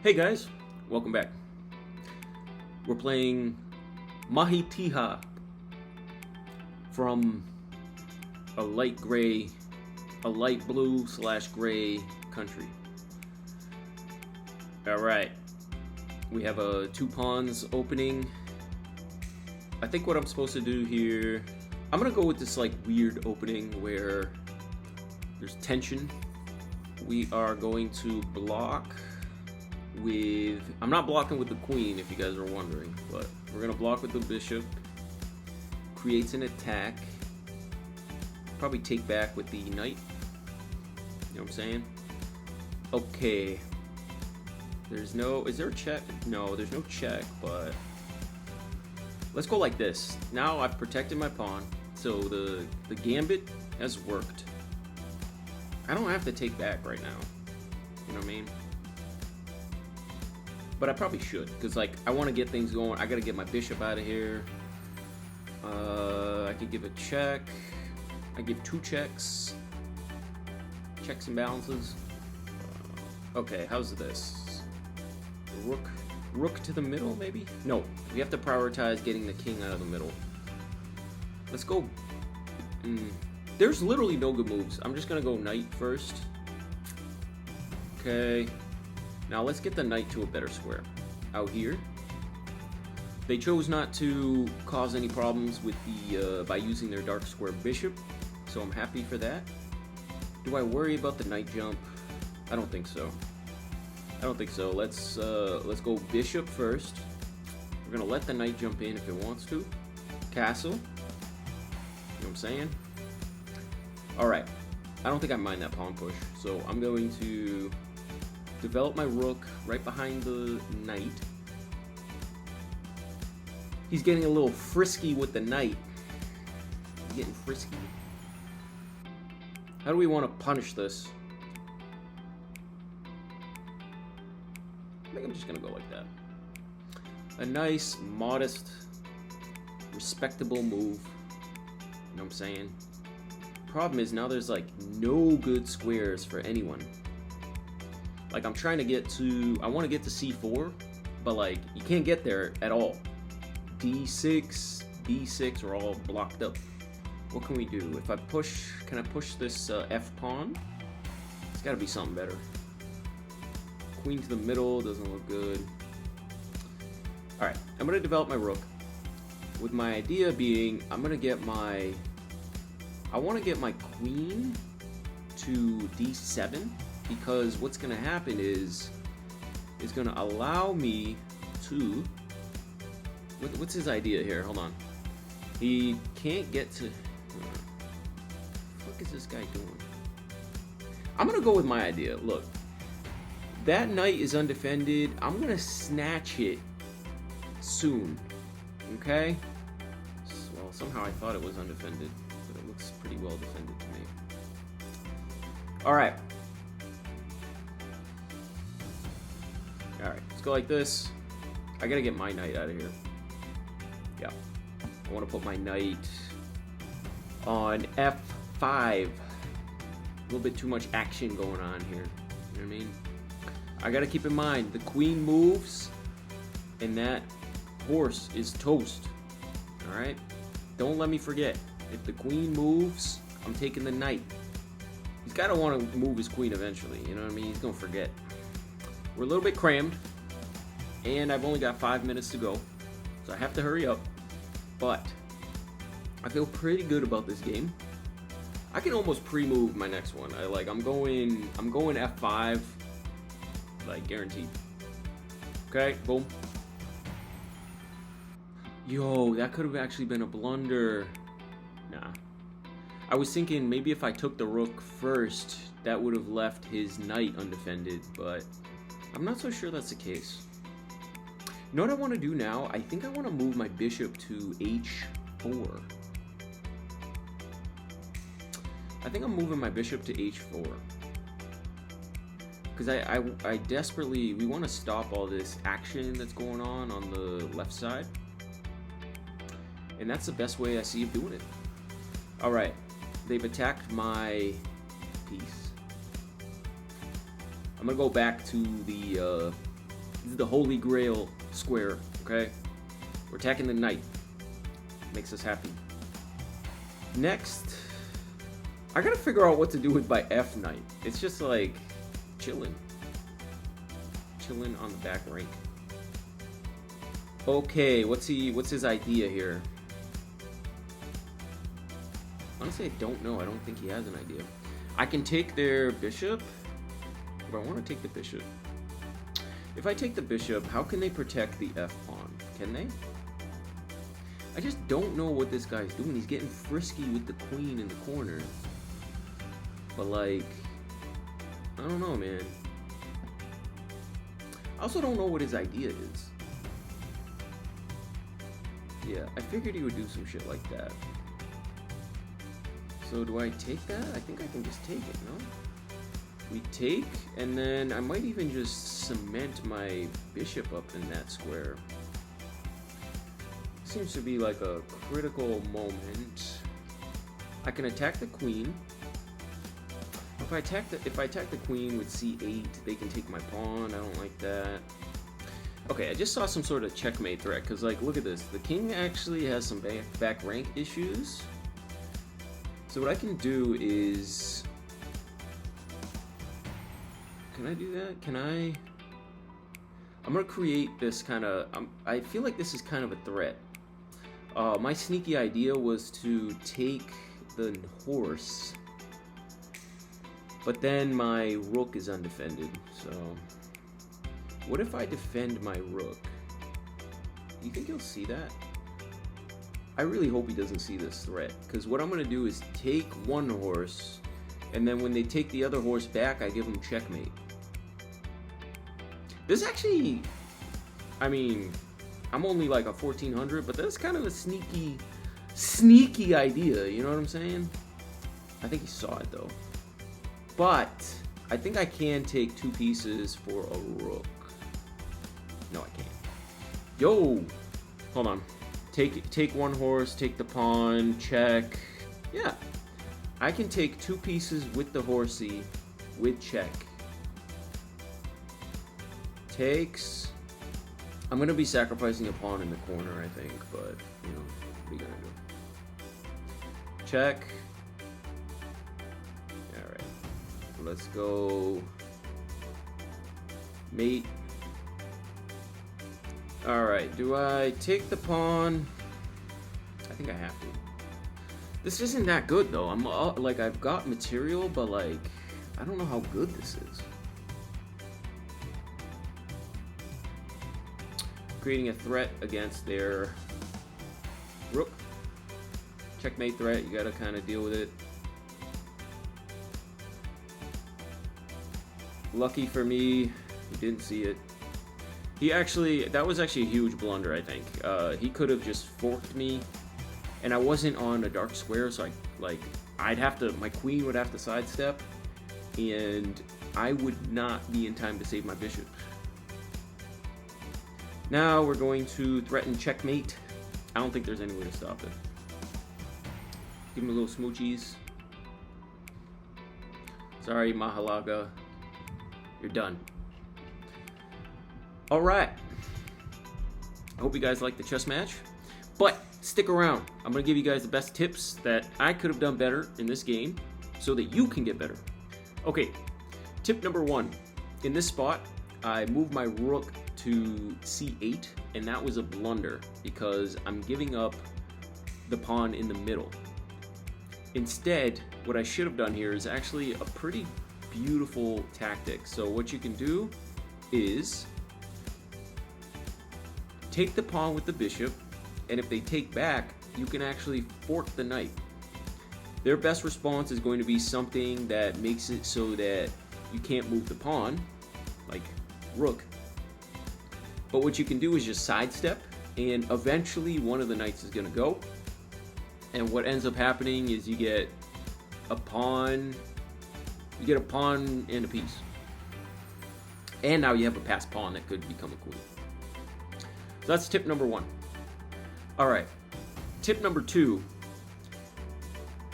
Hey guys, welcome back. We're playing Mahitiha from a light blue / gray country. Alright, we have a 2 pawns opening. I think what I'm supposed to do here, I'm gonna go with this like weird opening where there's tension. We are going to block with, I'm not blocking with the queen if you guys are wondering, but we're gonna block with the bishop. Creates an attack. Probably take back with the knight. You know what I'm saying? Okay. There's no, is there a check? No, there's no check, but let's go like this. Now I've protected my pawn, so the gambit has worked. I don't have to take back right now. You know what I mean? But I probably should, because like I want to get things going. I gotta get my bishop out of here. I could give a check. I give 2 checks. Checks and balances. Okay, how's this? Rook to the middle, maybe? No, we have to prioritize getting the king out of the middle. Let's go. There's literally no good moves. I'm just gonna go knight first. Okay. Now let's get the knight to a better square. Out here. They chose not to cause any problems with the by using their dark square bishop, so I'm happy for that. Do I worry about the knight jump? I don't think so. I don't think so. Let's go bishop first. We're gonna let the knight jump in if it wants to. Castle. You know what I'm saying? Alright. I don't think I mind that pawn push, so I'm going to develop my rook right behind the knight. He's getting a little frisky with the knight. He's getting frisky. How do we want to punish this? I think I'm just gonna go like that. A nice, modest, respectable move. You know what I'm saying? Problem is now there's like no good squares for anyone. Like I'm trying to get to, I want to get to c4, but like you can't get there at all. d6, b6 are all blocked up. What can we do? If I push, can I push this f pawn? It's got to be something better. Queen to the middle doesn't look good. All right, I'm gonna develop my rook. With my idea being, I'm gonna get my, I want to get my queen to d7. Because what's going to happen is it's going to allow me to, what's his idea here? Hold on. He can't get to, what the fuck is this guy doing? I'm going to go with my idea. Look, that knight is undefended. I'm going to snatch it soon. Okay? Well, somehow I thought it was undefended, but it looks pretty well defended to me. Alright. Alright, let's go like this. I gotta get my knight out of here. Yeah. I want to put my knight on f5. A little bit too much action going on here. You know what I mean? I gotta keep in mind, the queen moves, and that horse is toast. Alright? Don't let me forget. If the queen moves, I'm taking the knight. He's gotta want to move his queen eventually. You know what I mean? He's gonna forget. We're a little bit crammed, and I've only got 5 minutes to go, so I have to hurry up, but I feel pretty good about this game. I can almost pre-move my next one. I'm going F5, like guaranteed. Okay, boom. Yo, that could have actually been a blunder. Nah. I was thinking maybe if I took the rook first, that would have left his knight undefended, but I'm not so sure that's the case. You know what I want to do now? I think I want to move my bishop to h4. I think I'm moving my bishop to h4. Because I desperately, we want to stop all this action that's going on the left side. And that's the best way I see of doing it. Alright, they've attacked my piece. I'm gonna go back to the This is the holy grail square, okay? We're attacking the knight. Makes us happy. Next, I gotta figure out what to do with my F knight. It's just like chilling. Chilling on the back rank. Okay, what's his idea here? Honestly, I don't know. I don't think he has an idea. I can take their bishop, but I want to take the bishop. If I take the bishop, how can they protect the F pawn? Can they? I just don't know what this guy's doing. He's getting frisky with the queen in the corner. But like, I don't know, man. I also don't know what his idea is. Yeah, I figured he would do some shit like that. So do I take that? I think I can just take it, no? We take, and then I might even just cement my bishop up in that square. Seems to be like a critical moment. I can attack the queen. If I attack the queen with c8, they can take my pawn. I don't like that. Okay, I just saw some sort of checkmate threat, because like, look at this. The king actually has some back rank issues. So what I can do is, can I do that? Can I? I'm gonna create this kind of, I feel like this is kind of a threat. My sneaky idea was to take the horse, but then my rook is undefended, so what if I defend my rook? You think he'll see that? I really hope he doesn't see this threat, because what I'm going to do is take one horse, and then when they take the other horse back, I give them checkmate. This actually, I mean, I'm only like a 1400, but that's kind of a sneaky idea, you know what I'm saying? I think he saw it though. But I think I can take two pieces for a rook. No, I can't. Yo, hold on. Take one horse, take the pawn, check. Yeah, I can take two pieces with the horsey, with check. Takes. I'm gonna be sacrificing a pawn in the corner, I think, but you know, what are you gonna do? Check. All right, let's go. Mate. Alright, do I take the pawn? I think I have to. This isn't that good though. I'm like, I've got material, but like, I don't know how good this is. Creating a threat against their rook. Checkmate threat, you gotta kind of deal with it. Lucky for me, he didn't see it. That was actually a huge blunder, I think. He could have just forked me, and I wasn't on a dark square, so my queen would have to sidestep, and I would not be in time to save my bishop. Now we're going to threaten checkmate. I don't think there's any way to stop it. Give him a little smoochies. Sorry, Mahalaga. You're done. Alright, I hope you guys liked the chess match, but stick around. I'm going to give you guys the best tips that I could have done better in this game so that you can get better. Okay, tip number 1. In this spot, I moved my rook to c8, and that was a blunder because I'm giving up the pawn in the middle. Instead, what I should have done here is actually a pretty beautiful tactic. So what you can do is take the pawn with the bishop, and if they take back, you can actually fork the knight. Their best response is going to be something that makes it so that you can't move the pawn, like rook. But what you can do is just sidestep, and eventually one of the knights is going to go. And what ends up happening is you get a pawn, and a piece. And now you have a passed pawn that could become a queen. So that's tip number 1. All right, tip number 2.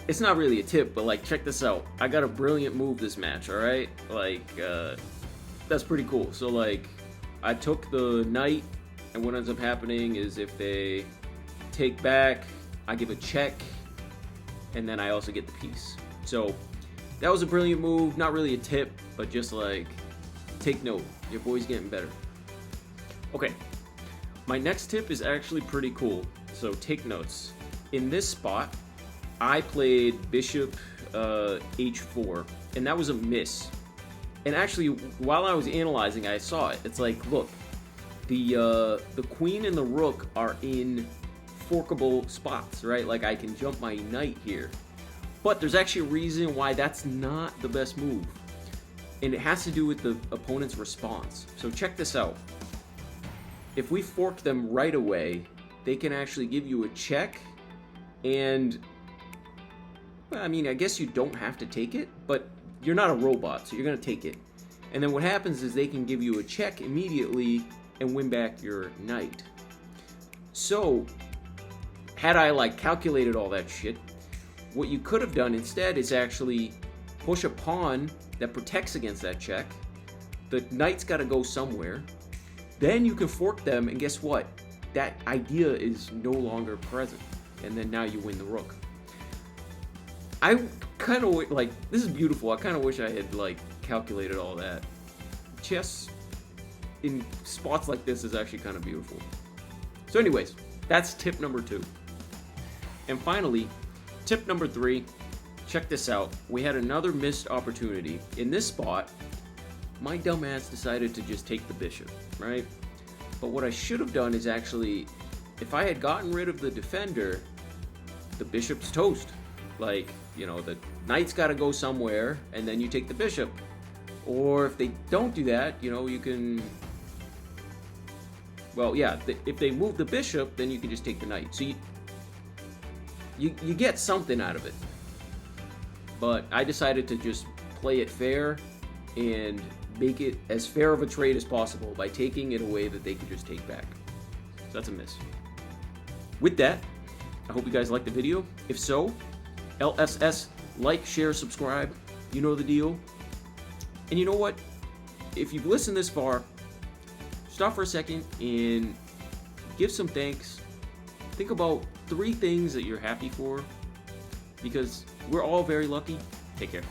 It's not really a tip, but like, check this out. I got a brilliant move this match, all right? Like, that's pretty cool. So like, I took the knight, and what ends up happening is if they take back, I give a check, and then I also get the piece. So that was a brilliant move. Not really a tip, but just like, take note. Your boy's getting better. Okay, my next tip is actually pretty cool, so take notes. In this spot, I played bishop h4, and that was a miss. And actually, while I was analyzing, I saw it. It's like, look, the queen and the rook are in forkable spots, right? Like, I can jump my knight here. But there's actually a reason why that's not the best move. And it has to do with the opponent's response. So check this out. If we fork them right away, they can actually give you a check. And, well, I mean, I guess you don't have to take it, but you're not a robot, so you're going to take it. And then what happens is they can give you a check immediately and win back your knight. So, had I, like, calculated all that shit, what you could have done instead is actually push a pawn that protects against that check. The knight's got to go somewhere. Then you can fork them, and guess what? That idea is no longer present. And then now you win the rook. I kind of, like, this is beautiful. I kind of wish I had, like, calculated all that. Chess in spots like this is actually kind of beautiful. So anyways, that's tip number 2. And finally, tip number 3, check this out. We had another missed opportunity. In this spot, my dumbass decided to just take the bishop, right? But what I should have done is actually, if I had gotten rid of the defender, the bishop's toast. Like, you know, the knight's got to go somewhere, and then you take the bishop. Or if they don't do that, you know, you can... Well, yeah, if they move the bishop, then you can just take the knight. So you get something out of it. But I decided to just play it fair and make it as fair of a trade as possible by taking it away that they could just take back. So that's a miss. With that, I hope you guys liked the video. If so, LSS, like, share, subscribe. You know the deal. And you know what? If you've listened this far, stop for a second and give some thanks. Think about 3 things that you're happy for, because we're all very lucky. Take care.